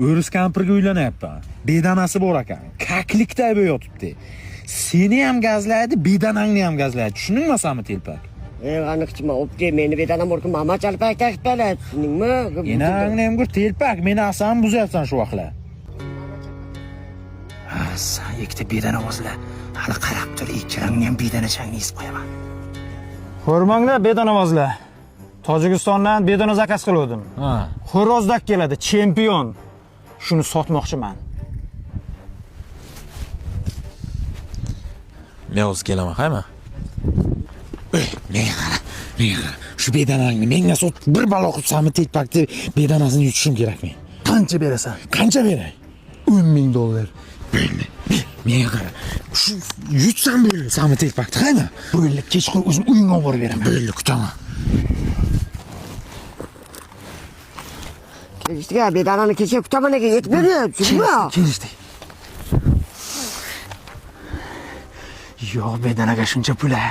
O'ris kampirga uylanyapman. Bedanasi bor ekan. Kaklikda bo'yotibdi. Seni ham gazlaydi, bedanangni ham gazlaydi. Tushundingmi telpak? Aniqchima, opti meni bedanam urib mama chalpak taqib beradi. Tushundingmi? Enangni ham ko'r telpak, meni asam buzyapsan shu vaqtlar. Ha, sen ikkita bedana o'zlar. Hali qarab tur, ikkirangni ham bedanachangni yeyib qo'yaman. Ko'rmanglar bedanavozlar. Tojikistondan bedana zakaz qildim. Ha. Xo'rozdak keladi, chempion. Shuni sotmoqchiman. Men o'z kelaman, haymi? Men shu bedanangni menga sot bir balo qilsammi telpakni bedanasini yutishim kerak men. Qancha berasan? Qancha beray? $10,000. Menga qara. Shu yutsam bo'lsammi telpakni, haymi? Bo'ldi, kechqurun o'zim uyingga olib borib beraman. Bo'ldi, kutaman. Kelishdiga bedanani kecha kutaman ekan, yetmadi. Tushundingmi? Kelishdik. Yo'q, bedanaga shuncha pul a.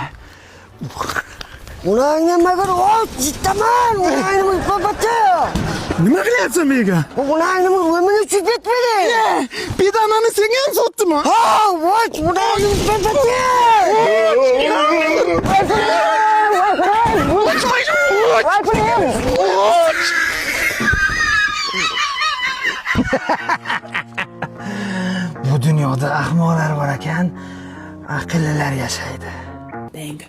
Ularni magar jiddaman, ularni muhabbatda. Nima qilyapsan menga? Ularni o'zimga tushib ketmadi. Bedanani senga ham sotdimi? Ha, voy, ularni muhabbatda. Bu dunyoda ahmoqlar bor ekan, aqllilar yashaydi. Deng.